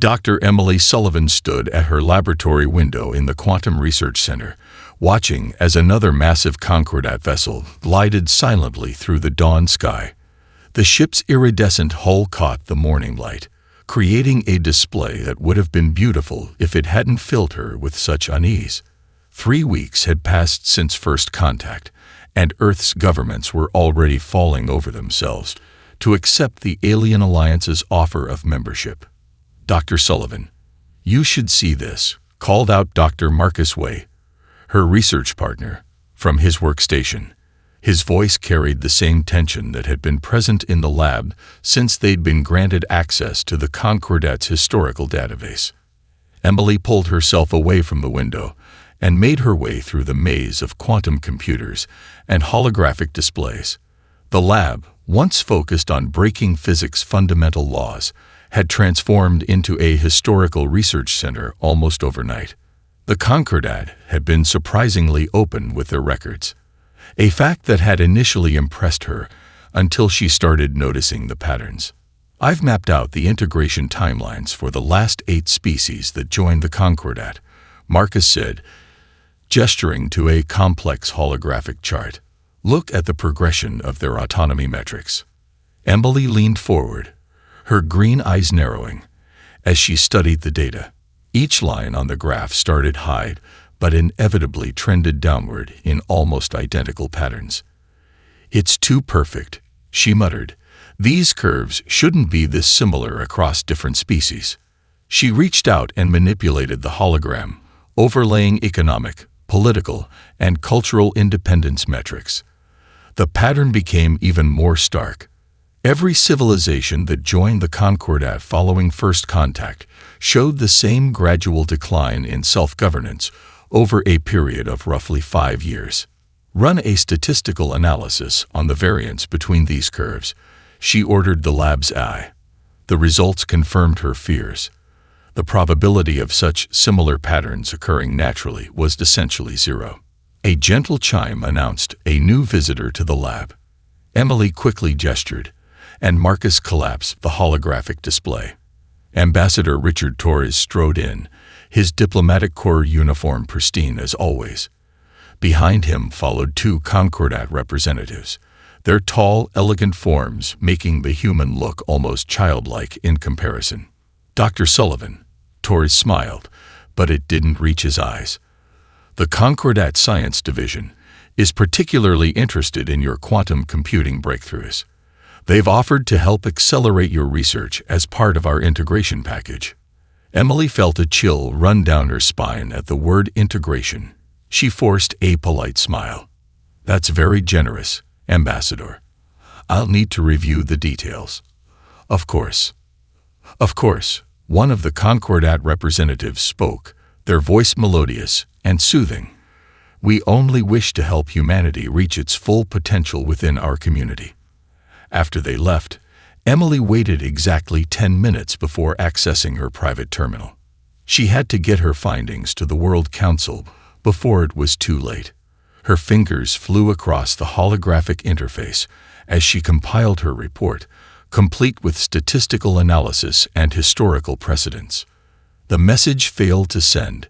Dr. Emily Sullivan stood at her laboratory window in the Quantum Research Center, watching as another massive Concordat vessel glided silently through the dawn sky. The ship's iridescent hull caught the morning light, creating a display that would have been beautiful if it hadn't filled her with such unease. 3 weeks had passed since first contact, and Earth's governments were already falling over themselves to accept the Alien Alliance's offer of membership. "Dr. Sullivan, you should see this," called out Dr. Marcus Way, her research partner, from his workstation. His voice carried the same tension that had been present in the lab since they'd been granted access to the Concordat's historical database. Emily pulled herself away from the window and made her way through the maze of quantum computers and holographic displays. The lab, once focused on breaking physics' fundamental laws, had transformed into a historical research center almost overnight. The Concordat had been surprisingly open with their records, a fact that had initially impressed her until she started noticing the patterns. "I've mapped out the integration timelines for the last 8 species that joined the Concordat," Marcus said, gesturing to a complex holographic chart. "Look at the progression of their autonomy metrics." Emily leaned forward, her green eyes narrowing, as she studied the data. Each line on the graph started high, but inevitably trended downward in almost identical patterns. "It's too perfect," she muttered. "These curves shouldn't be this similar across different species." She reached out and manipulated the hologram, overlaying economic, political, and cultural independence metrics. The pattern became even more stark. Every civilization that joined the Concordat following first contact showed the same gradual decline in self-governance over a period of roughly 5 years. "Run a statistical analysis on the variance between these curves," she ordered the lab's AI. The results confirmed her fears. The probability of such similar patterns occurring naturally was essentially zero. A gentle chime announced a new visitor to the lab. Emily quickly gestured, and Marcus collapsed the holographic display. Ambassador Richard Torres strode in, his diplomatic corps uniform pristine as always. Behind him followed 2 Concordat representatives, their tall, elegant forms making the human look almost childlike in comparison. "Dr. Sullivan," Torres smiled, but it didn't reach his eyes. "The Concordat Science Division is particularly interested in your quantum computing breakthroughs. They've offered to help accelerate your research as part of our integration package." Emily felt a chill run down her spine at the word integration. She forced a polite smile. "That's very generous, Ambassador. I'll need to review the details." Of course, one of the Concordat representatives spoke, their voice melodious and soothing. "We only wish to help humanity reach its full potential within our community." After they left, Emily waited exactly 10 minutes before accessing her private terminal. She had to get her findings to the World Council before it was too late. Her fingers flew across the holographic interface as she compiled her report, complete with statistical analysis and historical precedents. The message failed to send.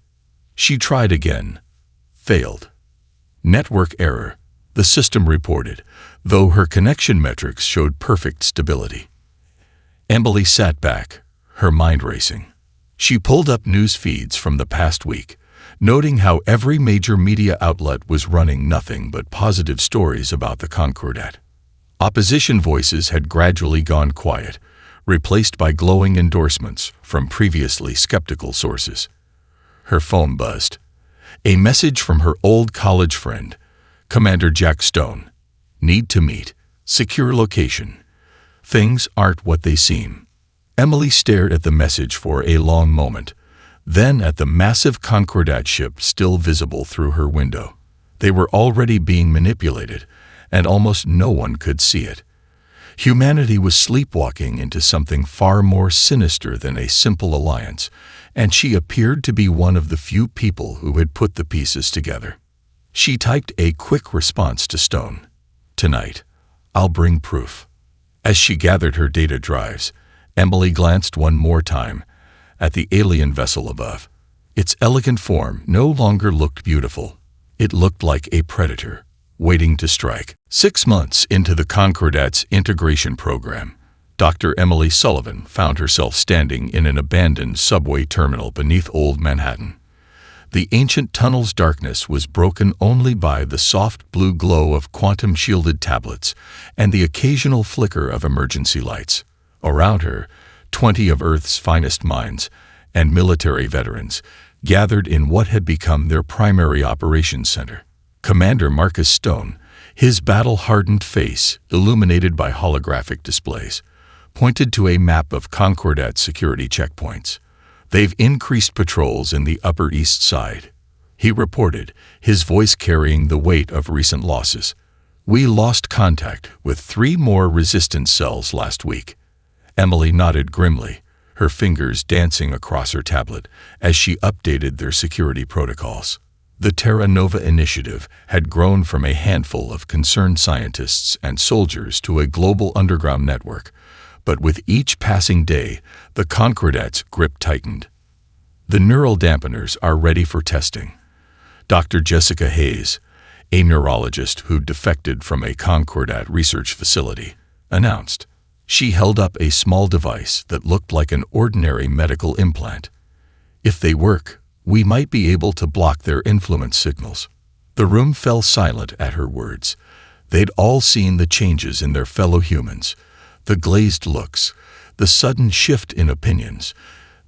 She tried again. Failed. "Network error," the system reported, though her connection metrics showed perfect stability. Emily sat back, her mind racing. She pulled up news feeds from the past week, noting how every major media outlet was running nothing but positive stories about the Concordat. Opposition voices had gradually gone quiet, replaced by glowing endorsements from previously skeptical sources. Her phone buzzed. A message from her old college friend, Commander Jack Stone. "Need to meet. Secure location. Things aren't what they seem." Emily stared at the message for a long moment, then at the massive Concordat ship still visible through her window. They were already being manipulated, and almost no one could see it. Humanity was sleepwalking into something far more sinister than a simple alliance, and she appeared to be one of the few people who had put the pieces together. She typed a quick response to Stone. "Tonight, I'll bring proof." As she gathered her data drives, Emily glanced one more time at the alien vessel above. Its elegant form no longer looked beautiful. It looked like a predator, waiting to strike. 6 months into the Concordat's integration program, Dr. Emily Sullivan found herself standing in an abandoned subway terminal beneath Old Manhattan. The ancient tunnel's darkness was broken only by the soft blue glow of quantum-shielded tablets and the occasional flicker of emergency lights. Around her, 20 of Earth's finest minds and military veterans gathered in what had become their primary operations center. Commander Marcus Stone, his battle-hardened face illuminated by holographic displays, pointed to a map of Concordat's security checkpoints. "They've increased patrols in the Upper East Side," he reported, his voice carrying the weight of recent losses. "We lost contact with 3 more resistance cells last week." Emily nodded grimly, her fingers dancing across her tablet as she updated their security protocols. The Terra Nova Initiative had grown from a handful of concerned scientists and soldiers to a global underground network, but with each passing day, the Concordat's grip tightened. "The neural dampeners are ready for testing," Dr. Jessica Hayes, a neurologist who defected from a Concordat research facility, announced. She held up a small device that looked like an ordinary medical implant. "If they work, we might be able to block their influence signals." The room fell silent at her words. They'd all seen the changes in their fellow humans, the glazed looks, the sudden shift in opinions,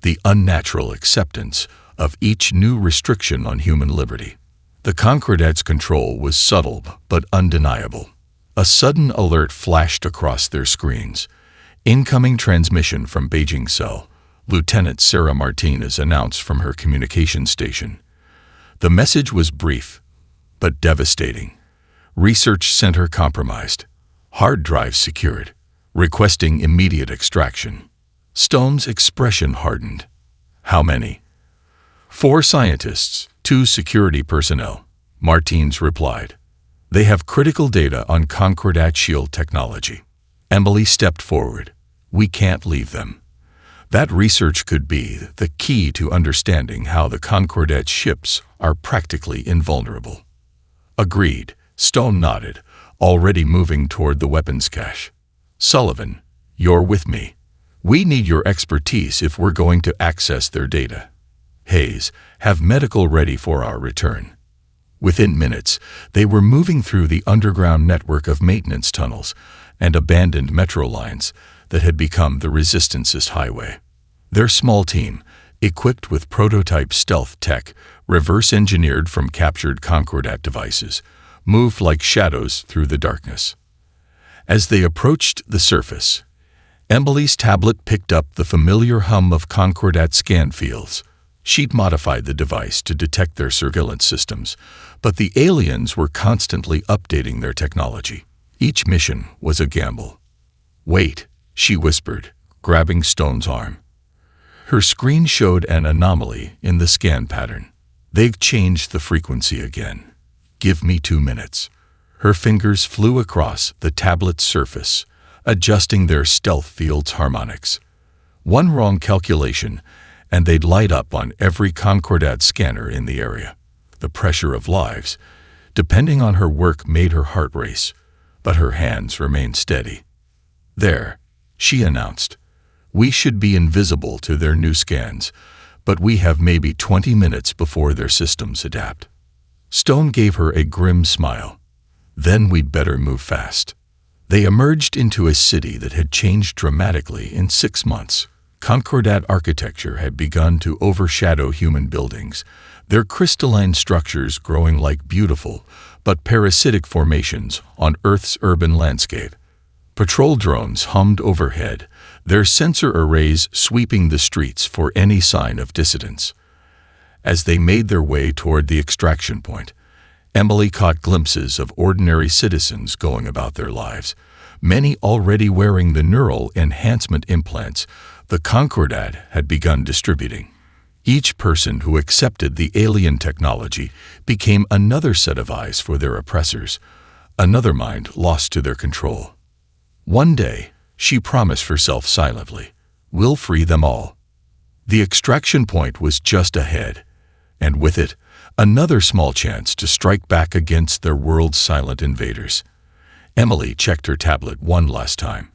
the unnatural acceptance of each new restriction on human liberty. The Concordat's control was subtle but undeniable. A sudden alert flashed across their screens. "Incoming transmission from Beijing Cell," Lieutenant Sarah Martinez announced from her communication station. The message was brief, but devastating. "Research center compromised. Hard drives secured. Requesting immediate extraction." Stone's expression hardened. "How many?" "4 scientists, 2 security personnel," Martins replied. "They have critical data on Concordat shield technology." Emily stepped forward. "We can't leave them. That research could be the key to understanding how the Concordat ships are practically invulnerable." "Agreed," Stone nodded, already moving toward the weapons cache. "Sullivan, you're with me. We need your expertise if we're going to access their data. Hayes, have medical ready for our return." Within minutes, they were moving through the underground network of maintenance tunnels and abandoned metro lines that had become the Resistance's highway. Their small team, equipped with prototype stealth tech reverse-engineered from captured Concordat devices, moved like shadows through the darkness. As they approached the surface, Emily's tablet picked up the familiar hum of Concordat scan fields. She'd modified the device to detect their surveillance systems, but the aliens were constantly updating their technology. Each mission was a gamble. "Wait," she whispered, grabbing Stone's arm. Her screen showed an anomaly in the scan pattern. "They've changed the frequency again. Give me 2 minutes." Her fingers flew across the tablet's surface, adjusting their stealth field's harmonics. One wrong calculation, and they'd light up on every Concordat scanner in the area. The pressure of lives, depending on her work, made her heart race, but her hands remained steady. "There," she announced. "We should be invisible to their new scans, but we have maybe 20 minutes before their systems adapt." Stone gave her a grim smile. "Then we'd better move fast." They emerged into a city that had changed dramatically in 6 months. Concordat architecture had begun to overshadow human buildings, their crystalline structures growing like beautiful but parasitic formations on Earth's urban landscape. Patrol drones hummed overhead, their sensor arrays sweeping the streets for any sign of dissidence. As they made their way toward the extraction point, Emily caught glimpses of ordinary citizens going about their lives, many already wearing the neural enhancement implants the Concordat had begun distributing. Each person who accepted the alien technology became another set of eyes for their oppressors, another mind lost to their control. One day, she promised herself silently, "We'll free them all." The extraction point was just ahead, and with it, another small chance to strike back against their world's silent invaders. Emily checked her tablet one last time,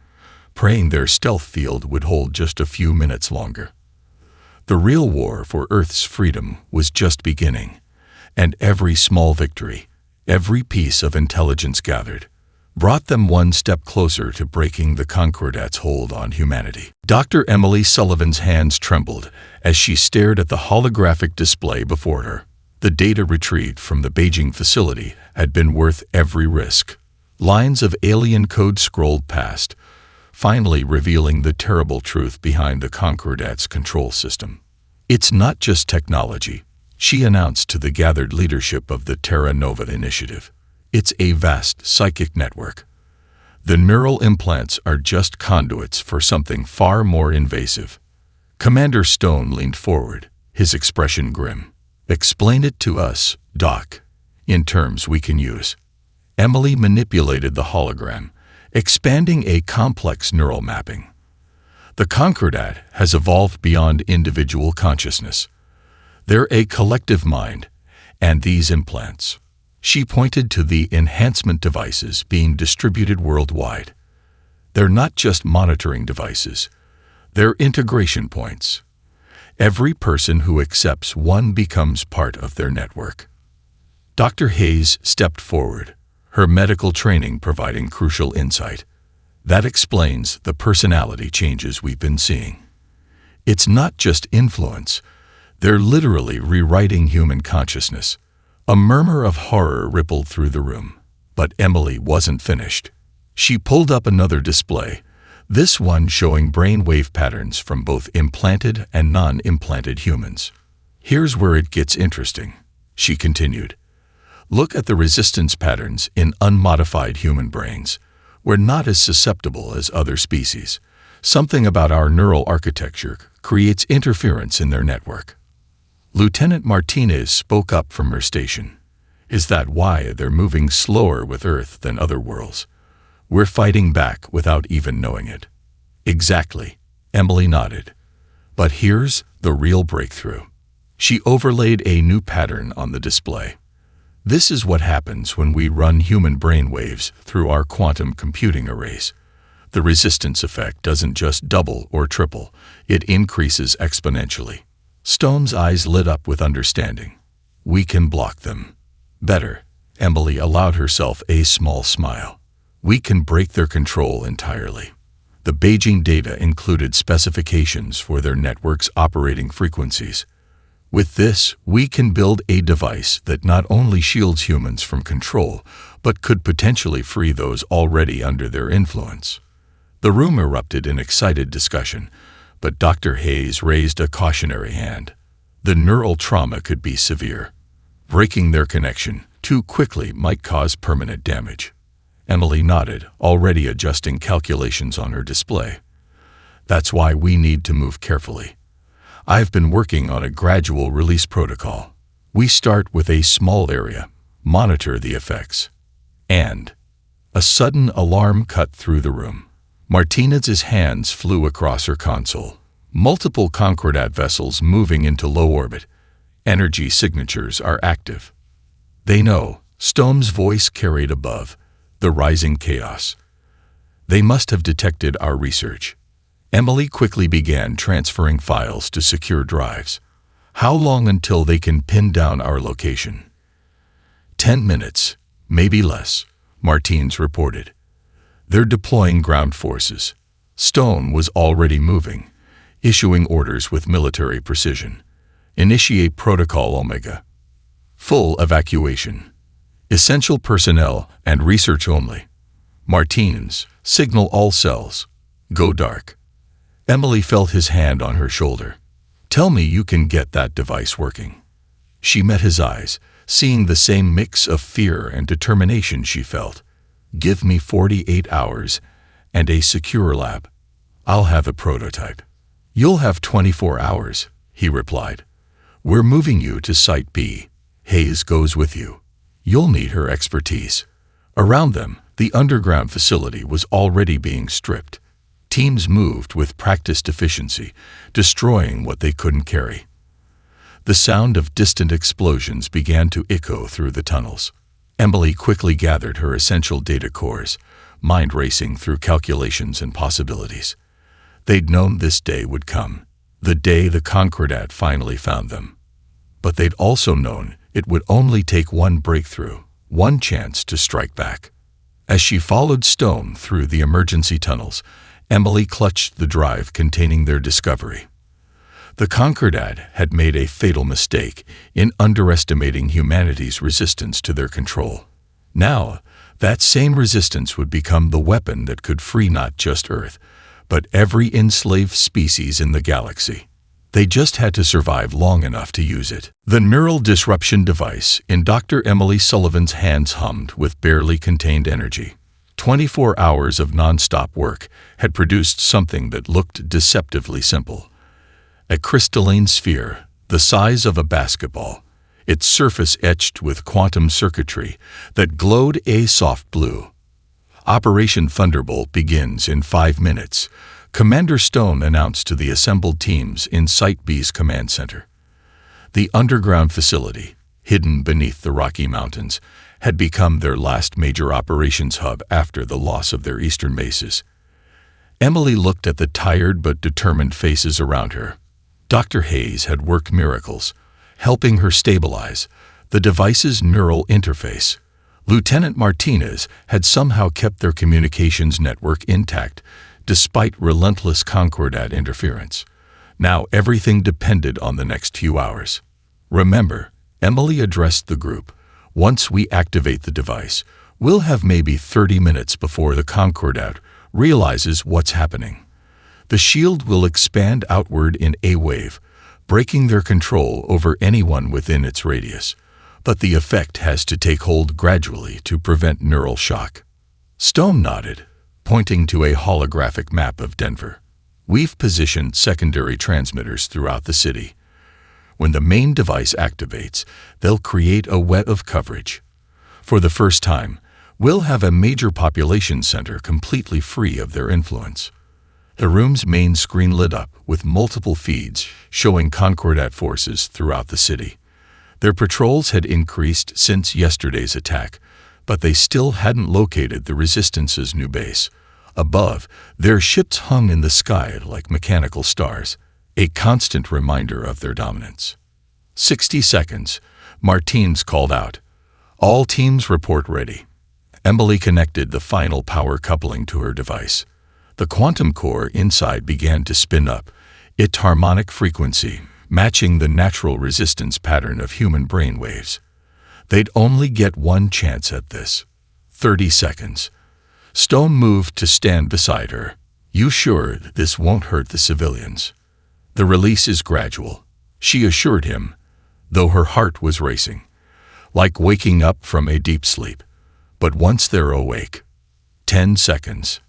praying their stealth field would hold just a few minutes longer. The real war for Earth's freedom was just beginning, and every small victory, every piece of intelligence gathered, brought them one step closer to breaking the Concordats' hold on humanity. Dr. Emily Sullivan's hands trembled as she stared at the holographic display before her. The data retrieved from the Beijing facility had been worth every risk. Lines of alien code scrolled past, finally revealing the terrible truth behind the Concordats' control system. "It's not just technology," she announced to the gathered leadership of the Terra Nova Initiative. "It's a vast psychic network. The neural implants are just conduits for something far more invasive." Commander Stone leaned forward, his expression grim. "Explain it to us, Doc, in terms we can use." Emily manipulated the hologram, expanding a complex neural mapping. "The Concordat has evolved beyond individual consciousness. They're a collective mind, and these implants." She pointed to the enhancement devices being distributed worldwide. "They're not just monitoring devices, they're integration points. Every person who accepts one becomes part of their network." Dr. Hayes stepped forward, her medical training providing crucial insight. "That explains the personality changes we've been seeing. It's not just influence, they're literally rewriting human consciousness." A murmur of horror rippled through the room, but Emily wasn't finished. She pulled up another display, this one showing brainwave patterns from both implanted and non-implanted humans. "Here's where it gets interesting," she continued. "Look at the resistance patterns in unmodified human brains. We're not as susceptible as other species. Something about our neural architecture creates interference in their network." Lieutenant Martinez spoke up from her station. "Is that why they're moving slower with Earth than other worlds? We're fighting back without even knowing it." "Exactly," Emily nodded. "But here's the real breakthrough." She overlaid a new pattern on the display. "This is what happens when we run human brain waves through our quantum computing arrays. The resistance effect doesn't just double or triple, it increases exponentially." Stone's eyes lit up with understanding. "We can block them." "Better," Emily allowed herself a small smile. "We can break their control entirely." The Beijing data included specifications for their network's operating frequencies. "With this, we can build a device that not only shields humans from control, but could potentially free those already under their influence." The room erupted in excited discussion, but Dr. Hayes raised a cautionary hand. The neural trauma could be severe. Breaking their connection too quickly might cause permanent damage. Emily nodded, already adjusting calculations on her display. "That's why we need to move carefully. I've been working on a gradual release protocol. We start with a small area, monitor the effects." And a sudden alarm cut through the room. Martinez's hands flew across her console. Multiple Concordat vessels moving into low orbit. Energy signatures are active. "They know," Stone's voice carried above the rising chaos. "They must have detected our research." Emily quickly began transferring files to secure drives. "How long until they can pin down our location?" 10 minutes, maybe less, Martins reported. "They're deploying ground forces." Stone was already moving, issuing orders with military precision. "Initiate Protocol Omega. Full evacuation. Essential personnel and research only. Martins, signal all cells. Go dark." Emily felt his hand on her shoulder. "Tell me you can get that device working." She met his eyes, seeing the same mix of fear and determination she felt. "Give me 48 hours and a secure lab. I'll have a prototype." "You'll have 24 hours, he replied. "We're moving you to Site B. Hayes goes with you. You'll need her expertise." Around them, the underground facility was already being stripped. Teams moved with practiced efficiency, destroying what they couldn't carry. The sound of distant explosions began to echo through the tunnels. Emily quickly gathered her essential data cores, mind racing through calculations and possibilities. They'd known this day would come, the day the Concordat finally found them. But they'd also known it would only take one breakthrough, one chance to strike back. As she followed Stone through the emergency tunnels, Emily clutched the drive containing their discovery. The Concordat had made a fatal mistake in underestimating humanity's resistance to their control. Now, that same resistance would become the weapon that could free not just Earth, but every enslaved species in the galaxy. They just had to survive long enough to use it. The neural disruption device in Dr. Emily Sullivan's hands hummed with barely contained energy. 24 hours of non-stop work had produced something that looked deceptively simple. A crystalline sphere, the size of a basketball, its surface etched with quantum circuitry that glowed a soft blue. Operation Thunderbolt begins in 5 minutes, Commander Stone announced to the assembled teams in Site B's command center. The underground facility, hidden beneath the Rocky Mountains, had become their last major operations hub after the loss of their eastern bases. Emily looked at the tired but determined faces around her. Dr. Hayes had worked miracles, helping her stabilize the device's neural interface. Lieutenant Martinez had somehow kept their communications network intact, despite relentless Concordat interference. Now everything depended on the next few hours. Remember, Emily addressed the group, once we activate the device, we'll have maybe 30 minutes before the Concordat realizes what's happening. The shield will expand outward in a wave, breaking their control over anyone within its radius. But the effect has to take hold gradually to prevent neural shock. Stone nodded, pointing to a holographic map of Denver. We've positioned secondary transmitters throughout the city. When the main device activates, they'll create a web of coverage. For the first time, we'll have a major population center completely free of their influence. The room's main screen lit up with multiple feeds showing Concordat forces throughout the city. Their patrols had increased since yesterday's attack, but they still hadn't located the Resistance's new base. Above, their ships hung in the sky like mechanical stars, a constant reminder of their dominance. 60 seconds, Martins called out. All teams report ready. Emily connected the final power coupling to her device. The quantum core inside began to spin up, its harmonic frequency matching the natural resistance pattern of human brain waves. They'd only get one chance at this. 30 seconds. Stone moved to stand beside her. You sure this won't hurt the civilians? The release is gradual, she assured him, though her heart was racing, like waking up from a deep sleep. But once they're awake. 10 seconds.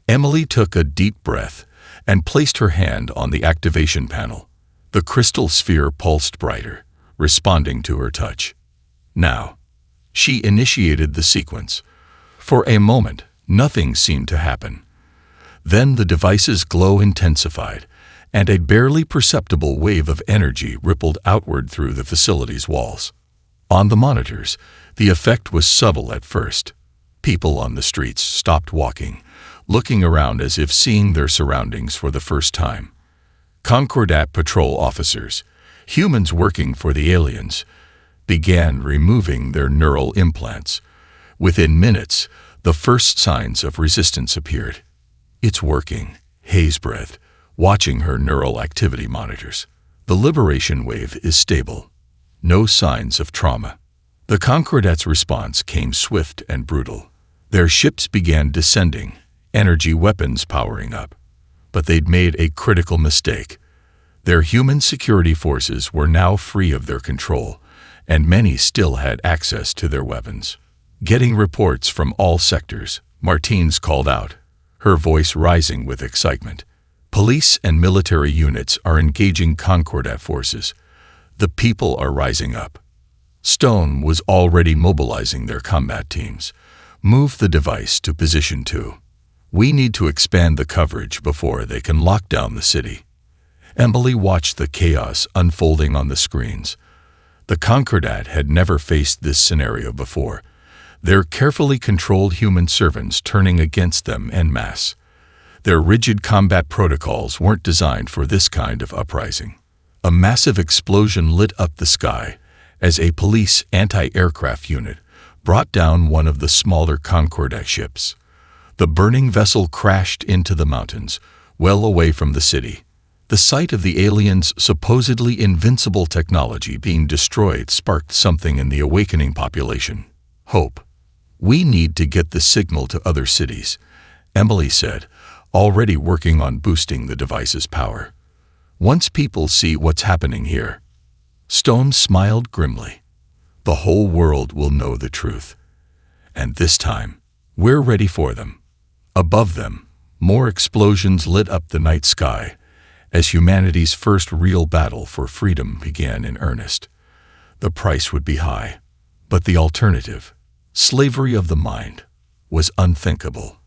Emily took a deep breath and placed her hand on the activation panel. The crystal sphere pulsed brighter, responding to her touch. Now, she initiated the sequence. For a moment, nothing seemed to happen. Then the device's glow intensified, and a barely perceptible wave of energy rippled outward through the facility's walls. On the monitors, the effect was subtle at first. People on the streets stopped walking, looking around as if seeing their surroundings for the first time. Concordat patrol officers, humans working for the aliens, began removing their neural implants. Within minutes, the first signs of resistance appeared. It's working, Hayes breathed, watching her neural activity monitors. The liberation wave is stable. No signs of trauma. The Concordat's response came swift and brutal. Their ships began descending, energy weapons powering up. But they'd made a critical mistake. Their human security forces were now free of their control, and many still had access to their weapons. Getting reports from all sectors, Martins called out, her voice rising with excitement. Police and military units are engaging Concordat forces. The people are rising up. Stone was already mobilizing their combat teams. Move the device to position 2. We need to expand the coverage before they can lock down the city. Emily watched the chaos unfolding on the screens. The Concordat had never faced this scenario before, their carefully controlled human servants turning against them en masse. Their rigid combat protocols weren't designed for this kind of uprising. A massive explosion lit up the sky as a police anti-aircraft unit brought down one of the smaller Concordat ships. The burning vessel crashed into the mountains, well away from the city. The sight of the aliens' supposedly invincible technology being destroyed sparked something in the awakening population. Hope. We need to get the signal to other cities, Emily said, already working on boosting the device's power. Once people see what's happening here. Stone smiled grimly. The whole world will know the truth. And this time, we're ready for them. Above them, more explosions lit up the night sky as humanity's first real battle for freedom began in earnest. The price would be high, but the alternative, slavery of the mind, was unthinkable.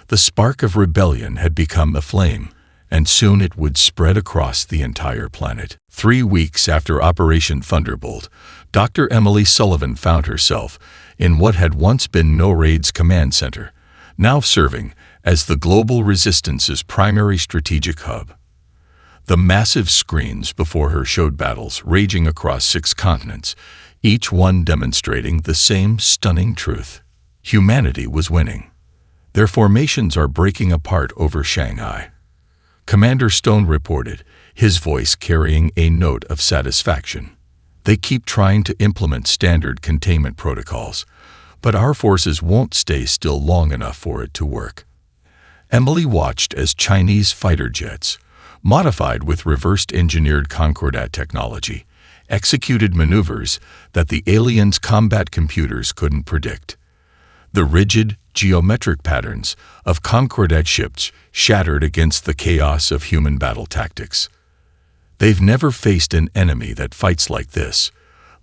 The spark of rebellion had become a flame, and soon it would spread across the entire planet. 3 weeks after Operation Thunderbolt, Dr. Emily Sullivan found herself in what had once been NORAD's command center, now serving as the Global Resistance's primary strategic hub. The massive screens before her showed battles raging across 6 continents, each one demonstrating the same stunning truth. Humanity was winning. Their formations are breaking apart over Shanghai. Commander Stone reported, his voice carrying a note of satisfaction. They keep trying to implement standard containment protocols, but our forces won't stay still long enough for it to work. Emily watched as Chinese fighter jets, modified with reversed-engineered Concordat technology, executed maneuvers that the aliens' combat computers couldn't predict. The rigid, geometric patterns of Concordat ships shattered against the chaos of human battle tactics. They've never faced an enemy that fights like this,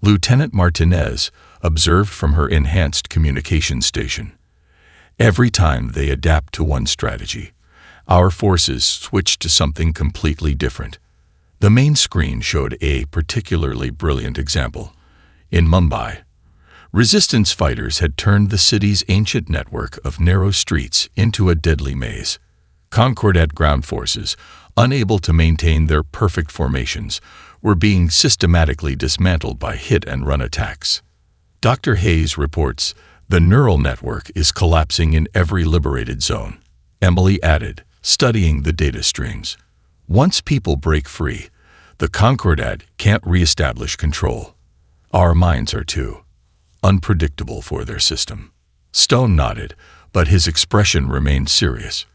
Lieutenant Martinez observed from her enhanced communication station. Every time they adapt to one strategy, our forces switch to something completely different. The main screen showed a particularly brilliant example. In Mumbai, resistance fighters had turned the city's ancient network of narrow streets into a deadly maze. Concordat ground forces, unable to maintain their perfect formations, were being systematically dismantled by hit-and-run attacks. Dr. Hayes reports, the neural network is collapsing in every liberated zone. Emily added, studying the data streams. Once people break free, the Concordat can't re-establish control. Our minds are too unpredictable for their system. Stone nodded, but his expression remained serious.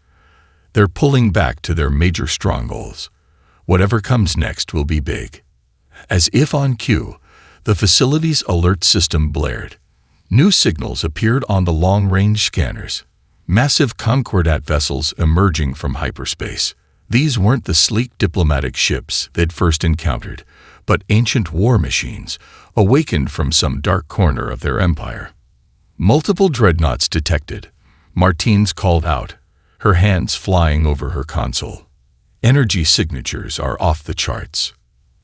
They're pulling back to their major strongholds. Whatever comes next will be big. As if on cue, the facility's alert system blared. New signals appeared on the long-range scanners. Massive Concordat vessels emerging from hyperspace. These weren't the sleek diplomatic ships they'd first encountered, but ancient war machines, awakened from some dark corner of their empire. Multiple dreadnoughts detected. Martines called out, her hands flying over her console. Energy signatures are off the charts.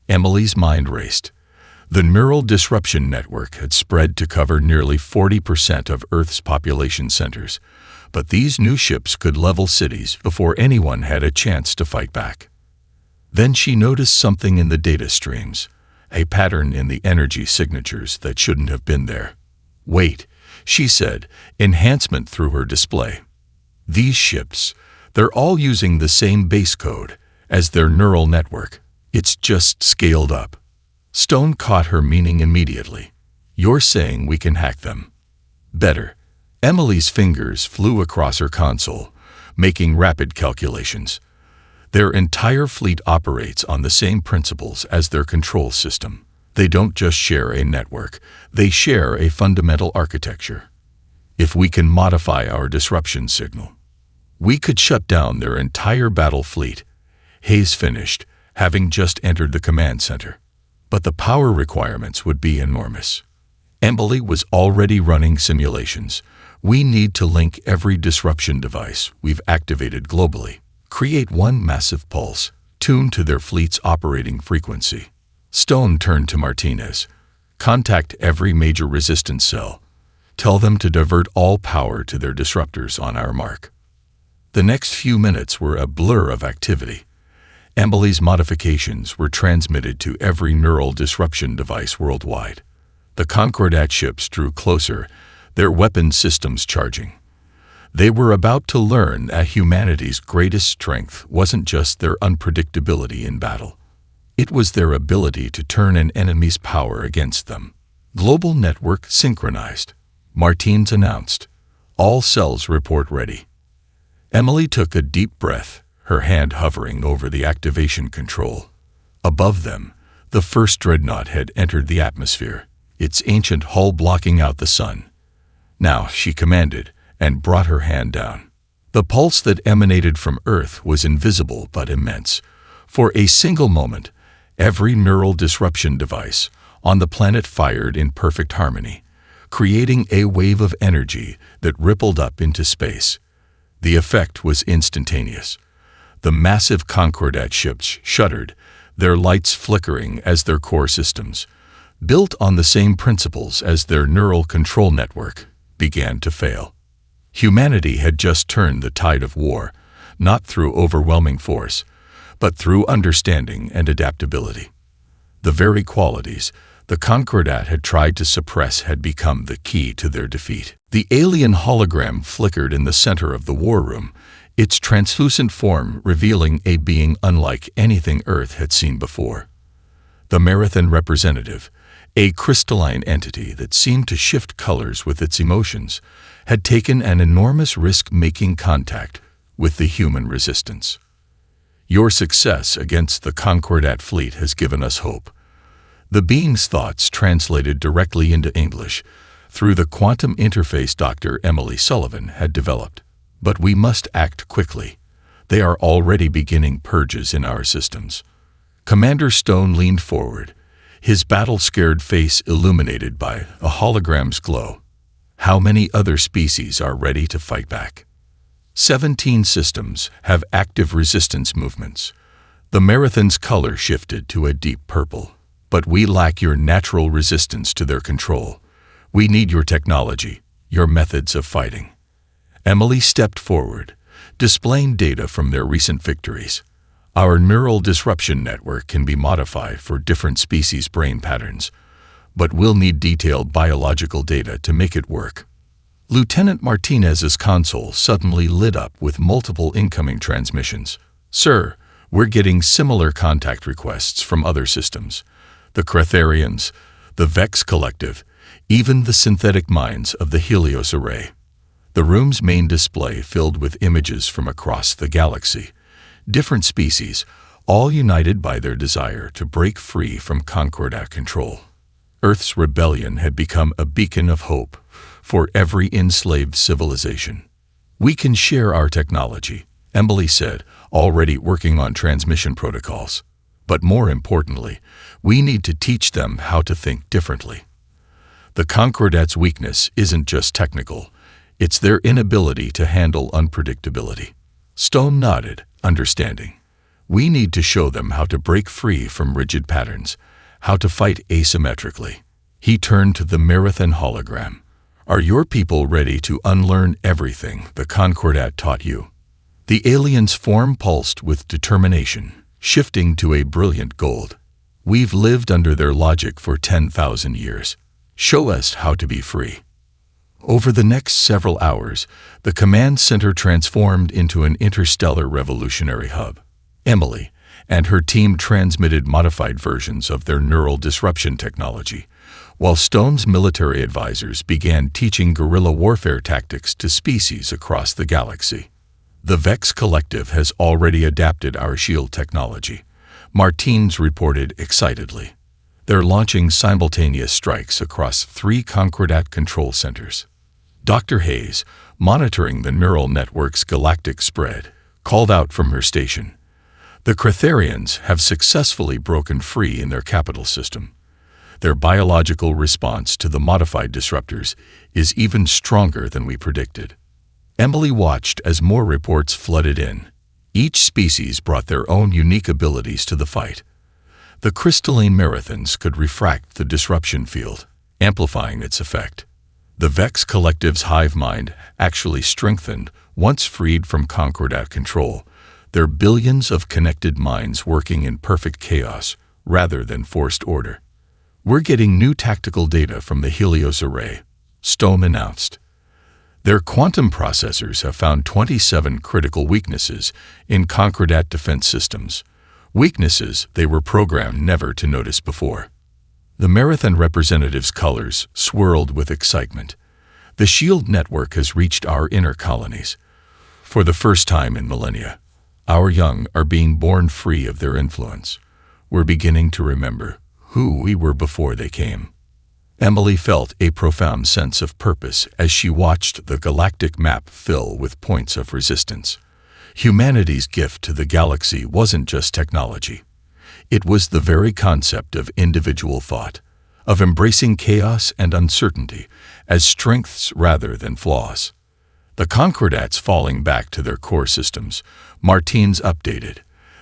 Emily's mind raced. The neural disruption network had spread to cover nearly 40% of Earth's population centers, but these new ships could level cities before anyone had a chance to fight back. Then she noticed something in the data streams, a pattern in the energy signatures that shouldn't have been there. Wait, she said, enhancement through her display. These ships, they're all using the same base code as their neural network. It's just scaled up. Stone caught her meaning immediately. You're saying we can hack them. Better. Emily's fingers flew across her console, making rapid calculations. Their entire fleet operates on the same principles as their control system. They don't just share a network, they share a fundamental architecture. If we can modify our disruption signal, we could shut down their entire battle fleet. Hayes finished, having just entered the command center. But the power requirements would be enormous. Emily was already running simulations, We need to link every disruption device we've activated globally, create one massive pulse, tuned to their fleet's operating frequency. Stone turned to Martinez. Contact every major resistance cell. Tell them to divert all power to their disruptors on our mark. The next few minutes were a blur of activity. Emily's modifications were transmitted to every neural disruption device worldwide. The Concordat ships drew closer, their weapon systems charging. They were about to learn that humanity's greatest strength wasn't just their unpredictability in battle. It was their ability to turn an enemy's power against them. Global network synchronized. Martins announced. All cells report ready. Emily took a deep breath, her hand hovering over the activation control. Above them, the first dreadnought had entered the atmosphere, its ancient hull blocking out the sun. Now, she commanded, and brought her hand down. The pulse that emanated from Earth was invisible but immense. For a single moment, every neural disruption device on the planet fired in perfect harmony, creating a wave of energy that rippled up into space. The effect was instantaneous. The massive Concordat ships shuddered, their lights flickering as their core systems, built on the same principles as their neural control network, began to fail. Humanity had just turned the tide of war, not through overwhelming force, but through understanding and adaptability. The very qualities the Concordat had tried to suppress had become the key to their defeat. The alien hologram flickered in the center of the war room, its translucent form revealing a being unlike anything Earth had seen before. The Marathon representative, a crystalline entity that seemed to shift colors with its emotions, had taken an enormous risk making contact with the human resistance. Your success against the Concordat fleet has given us hope. The being's thoughts translated directly into English through the quantum interface Dr. Emily Sullivan had developed. But we must act quickly. They are already beginning purges in our systems. Commander Stone leaned forward, his battle-scared face illuminated by a hologram's glow. How many other species are ready to fight back? 17 systems have active resistance movements. The Marathon's color shifted to a deep purple. But we lack your natural resistance to their control. We need your technology, your methods of fighting. Emily stepped forward, displaying data from their recent victories. Our neural disruption network can be modified for different species' brain patterns, but we'll need detailed biological data to make it work. Lieutenant Martinez's console suddenly lit up with multiple incoming transmissions. Sir, we're getting similar contact requests from other systems. The Cretharians, the Vex Collective, even the synthetic minds of the Helios Array. The room's main display filled with images from across the galaxy. Different species, all united by their desire to break free from Concordat control. Earth's rebellion had become a beacon of hope for every enslaved civilization. We can share our technology, Emily said, already working on transmission protocols. But more importantly, we need to teach them how to think differently. The Concordat's weakness isn't just technical, it's their inability to handle unpredictability. Stone nodded, understanding. We need to show them how to break free from rigid patterns, how to fight asymmetrically. He turned to the Marathon hologram. Are your people ready to unlearn everything the Concordat taught you? The alien's form pulsed with determination, shifting to a brilliant gold. We've lived under their logic for 10,000 years. Show us how to be free. Over the next several hours, the command center transformed into an interstellar revolutionary hub. Emily and her team transmitted modified versions of their neural disruption technology, while Stone's military advisors began teaching guerrilla warfare tactics to species across the galaxy. The Vex Collective has already adapted our shield technology, Martins reported excitedly. They're launching simultaneous strikes across 3 Concordat control centers. Dr. Hayes, monitoring the neural network's galactic spread, called out from her station. The Cretharians have successfully broken free in their capital system. Their biological response to the modified disruptors is even stronger than we predicted. Emily watched as more reports flooded in. Each species brought their own unique abilities to the fight. The crystalline marathons could refract the disruption field, amplifying its effect. The Vex Collective's hive mind actually strengthened once freed from Concordat control, their billions of connected minds working in perfect chaos rather than forced order. "We're getting new tactical data from the Helios Array," Stone announced. Their quantum processors have found 27 critical weaknesses in Concordat defense systems, weaknesses they were programmed never to notice before. The Marathon representative's colors swirled with excitement. The shield network has reached our inner colonies. For the first time in millennia, our young are being born free of their influence. We're beginning to remember who we were before they came. Emily felt a profound sense of purpose as she watched the galactic map fill with points of resistance. Humanity's gift to the galaxy wasn't just technology. It was the very concept of individual thought, of embracing chaos and uncertainty as strengths rather than flaws. The Concordats falling back to their core systems, Martine's updated.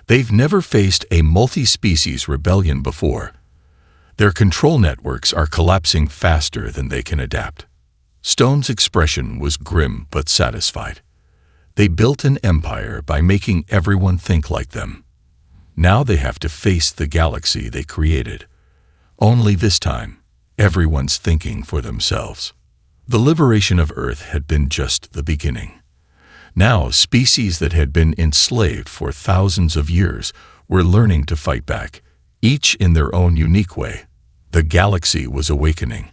They've never faced a multi-species rebellion before. Their control networks are collapsing faster than they can adapt. Stone's expression was grim but satisfied. They built an empire by making everyone think like them. Now they have to face the galaxy they created. Only this time, everyone's thinking for themselves. The liberation of Earth had been just the beginning. Now, species that had been enslaved for thousands of years were learning to fight back, each in their own unique way. The galaxy was awakening,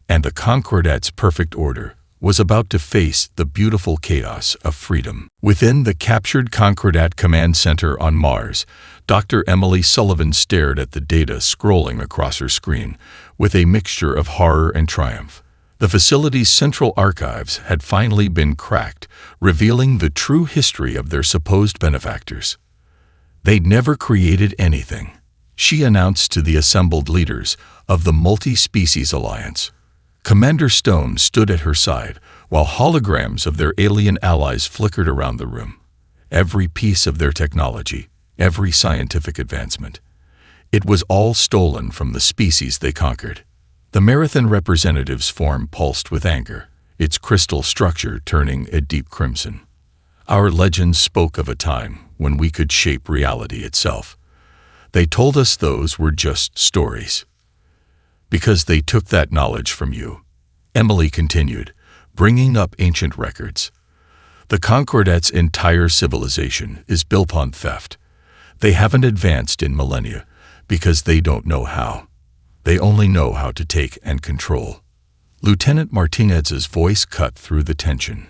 and the Concordat's perfect order was about to face the beautiful chaos of freedom. Within the captured Concordat Command Center on Mars, Dr. Emily Sullivan stared at the data scrolling across her screen with a mixture of horror and triumph. The facility's central archives had finally been cracked, revealing the true history of their supposed benefactors. They'd never created anything, she announced to the assembled leaders of the Multi-Species Alliance. Commander Stone stood at her side, while holograms of their alien allies flickered around the room. Every piece of their technology, every scientific advancement. It was all stolen from the species they conquered. The Marathon representative's form pulsed with anger, its crystal structure turning a deep crimson. Our legends spoke of a time when we could shape reality itself. They told us those were just stories. Because they took that knowledge from you, Emily continued, bringing up ancient records. The Concordat's entire civilization is built on theft. They haven't advanced in millennia because they don't know how. They only know how to take and control. Lieutenant Martinez's voice cut through the tension.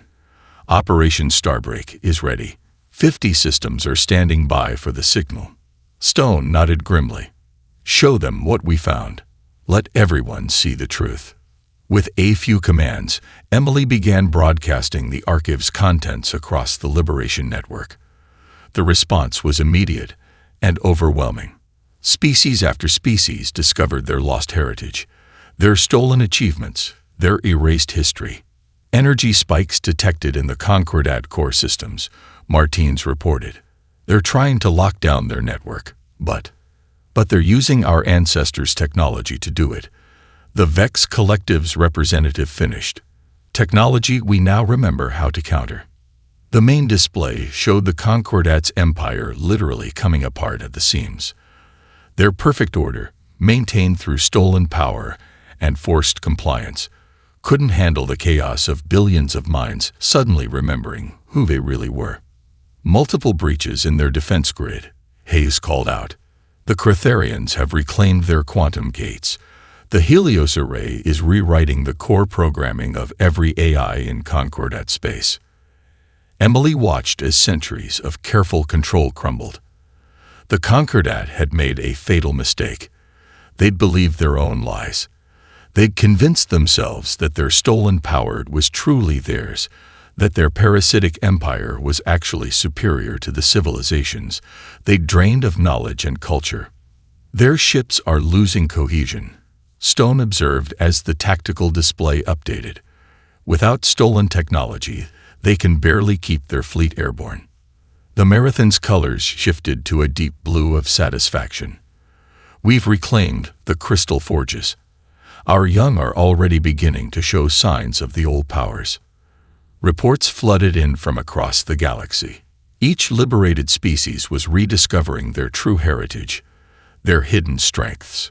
Operation Starbreak is ready. 50 systems are standing by for the signal. Stone nodded grimly. Show them what we found. Let everyone see the truth. With a few commands, Emily began broadcasting the archive's contents across the Liberation Network. The response was immediate and overwhelming. Species after species discovered their lost heritage, their stolen achievements, their erased history. Energy spikes detected in the Concordat core systems, Martins reported. They're trying to lock down their network, but they're using our ancestors' technology to do it. The Vex Collective's representative finished. Technology we now remember how to counter. The main display showed the Concordat's empire literally coming apart at the seams. Their perfect order, maintained through stolen power and forced compliance, couldn't handle the chaos of billions of minds suddenly remembering who they really were. Multiple breaches in their defense grid, Hayes called out. The Cretharians have reclaimed their quantum gates. The Helios Array is rewriting the core programming of every AI in Concordat space. Emily watched as centuries of careful control crumbled. The Concordat had made a fatal mistake. They'd believed their own lies. They'd convinced themselves that their stolen power was truly theirs, that their parasitic empire was actually superior to the civilizations they'd drained of knowledge and culture. Their ships are losing cohesion, Stone observed as the tactical display updated. Without stolen technology, they can barely keep their fleet airborne. The Marathon's colors shifted to a deep blue of satisfaction. We've reclaimed the crystal forges. Our young are already beginning to show signs of the old powers. Reports flooded in from across the galaxy. Each liberated species was rediscovering their true heritage, their hidden strengths.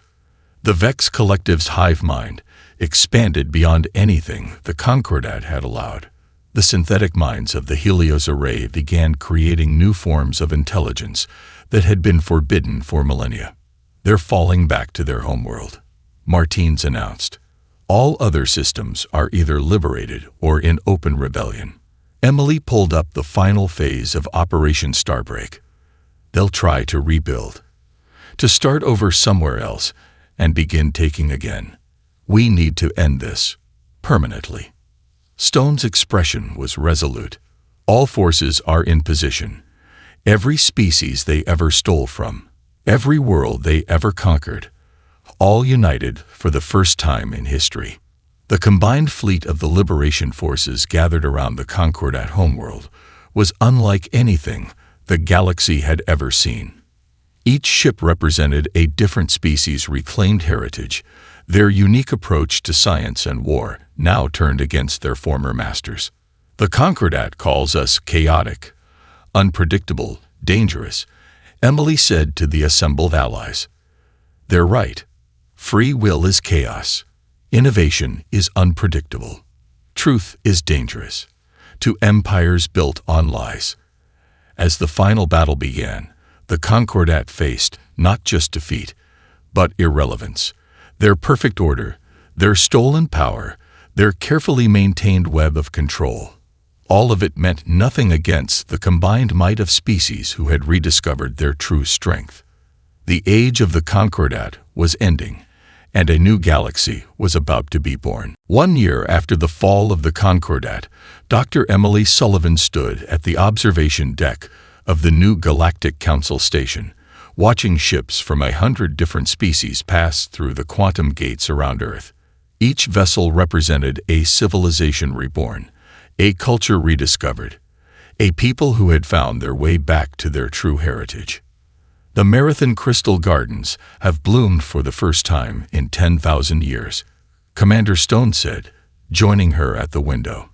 The Vex Collective's hive mind expanded beyond anything the Concordat had allowed. The synthetic minds of the Helios Array began creating new forms of intelligence that had been forbidden for millennia. They're falling back to their homeworld, Martins announced. All other systems are either liberated or in open rebellion. Emily pulled up the final phase of Operation Starbreak. They'll try to rebuild, to start over somewhere else and begin taking again. We need to end this, permanently. Stone's expression was resolute. All forces are in position. Every species they ever stole from, every world they ever conquered, all united for the first time in history. The combined fleet of the liberation forces gathered around the Concordat homeworld was unlike anything the galaxy had ever seen. Each ship represented a different species' reclaimed heritage, their unique approach to science and war now turned against their former masters. The Concordat calls us chaotic, unpredictable, dangerous, Emily said to the assembled allies. They're right. Free will is chaos. Innovation is unpredictable. Truth is dangerous. To empires built on lies. As the final battle began, the Concordat faced not just defeat, but irrelevance. Their perfect order, their stolen power, their carefully maintained web of control. All of it meant nothing against the combined might of species who had rediscovered their true strength. The age of the Concordat was ending, and a new galaxy was about to be born. 1 year after the fall of the Concordat, Dr. Emily Sullivan stood at the observation deck of the new Galactic Council station, watching ships from 100 different species pass through the quantum gates around Earth. Each vessel represented a civilization reborn, a culture rediscovered, a people who had found their way back to their true heritage. The Marathon Crystal Gardens have bloomed for the first time in 10,000 years, Commander Stone said, joining her at the window.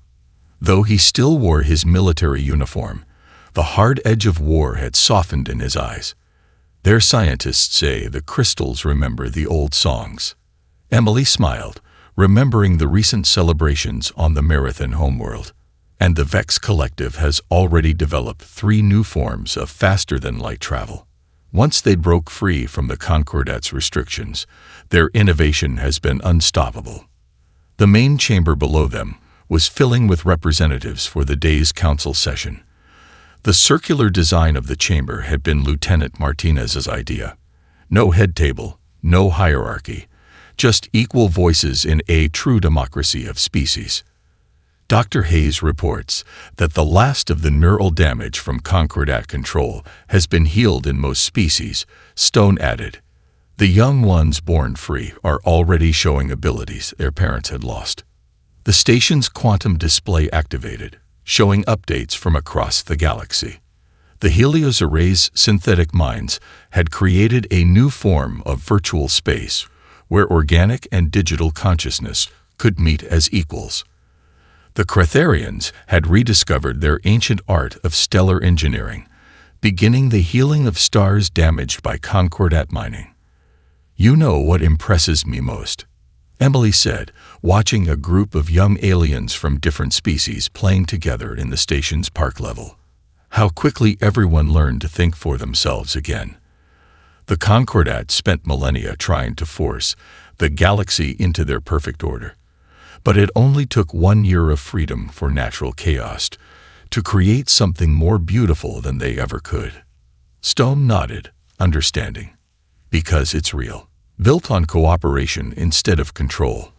Though he still wore his military uniform, the hard edge of war had softened in his eyes. Their scientists say the crystals remember the old songs. Emily smiled, remembering the recent celebrations on the Marathon homeworld. And the Vex Collective has already developed 3 new forms of faster-than-light travel. Once they broke free from the Concordat's restrictions, their innovation has been unstoppable. The main chamber below them was filling with representatives for the day's council session. The circular design of the chamber had been Lieutenant Martinez's idea. No head table, no hierarchy, just equal voices in a true democracy of species. Dr. Hayes reports that the last of the neural damage from Concordat control has been healed in most species, Stone added. The young ones born free are already showing abilities their parents had lost. The station's quantum display activated, showing updates from across the galaxy. The Helios Array's synthetic minds had created a new form of virtual space where organic and digital consciousness could meet as equals. The Cretharians had rediscovered their ancient art of stellar engineering, beginning the healing of stars damaged by Concordat mining. You know what impresses me most, Emily said, watching a group of young aliens from different species playing together in the station's park level. How quickly everyone learned to think for themselves again. The Concordat spent millennia trying to force the galaxy into their perfect order. But it only took 1 year of freedom for natural chaos to create something more beautiful than they ever could. Stone nodded, understanding. Because it's real. Built on cooperation instead of control.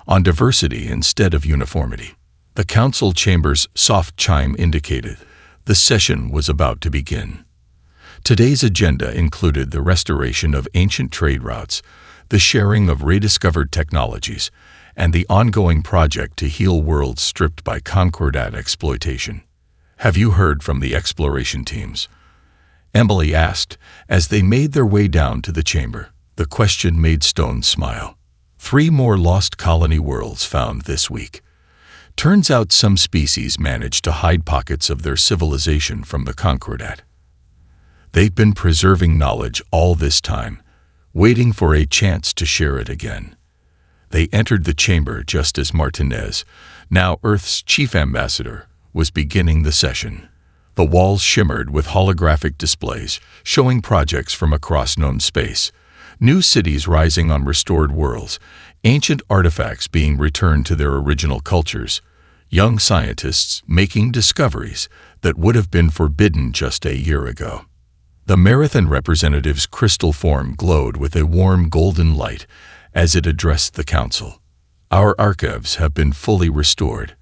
On diversity instead of uniformity. The council chamber's soft chime indicated the session was about to begin. Today's agenda included the restoration of ancient trade routes, the sharing of rediscovered technologies, and the ongoing project to heal worlds stripped by concordat exploitation. "Have you heard from the exploration teams?" Emily asked as they made their way down to the chamber. The question made Stone smile. 3 more lost colony worlds found this week. Turns out some species managed to hide pockets of their civilization from the concordat. They've been preserving knowledge all this time, waiting for a chance to share it again. They entered the chamber just as Martinez, now Earth's chief ambassador, was beginning the session. The walls shimmered with holographic displays, showing projects from across known space, new cities rising on restored worlds, ancient artifacts being returned to their original cultures, young scientists making discoveries that would have been forbidden just a year ago. The Marathon representative's crystal form glowed with a warm golden light as it addressed the council. "Our archives have been fully restored.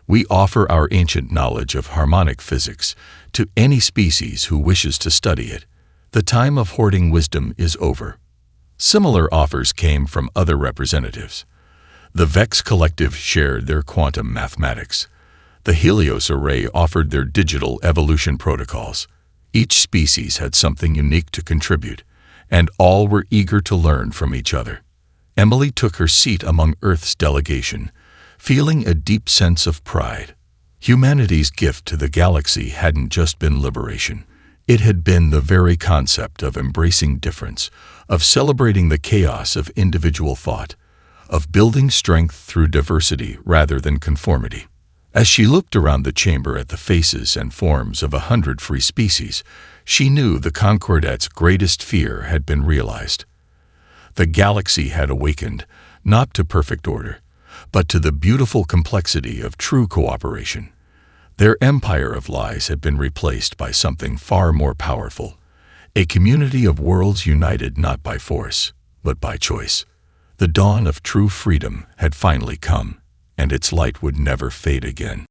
We offer our ancient knowledge of harmonic physics to any species who wishes to study it. The time of hoarding wisdom is over." Similar offers came from other representatives. The Vex Collective shared their quantum mathematics. The Helios Array offered their digital evolution protocols. Each species had something unique to contribute, and all were eager to learn from each other. Emily took her seat among Earth's delegation, feeling a deep sense of pride. Humanity's gift to the galaxy hadn't just been liberation. It had been the very concept of embracing difference, of celebrating the chaos of individual thought, of building strength through diversity rather than conformity. As she looked around the chamber at the faces and forms of 100 free species, she knew the Concordat's greatest fear had been realized. The galaxy had awakened, not to perfect order, but to the beautiful complexity of true cooperation. Their empire of lies had been replaced by something far more powerful, a community of worlds united not by force, but by choice. The dawn of true freedom had finally come, and its light would never fade again.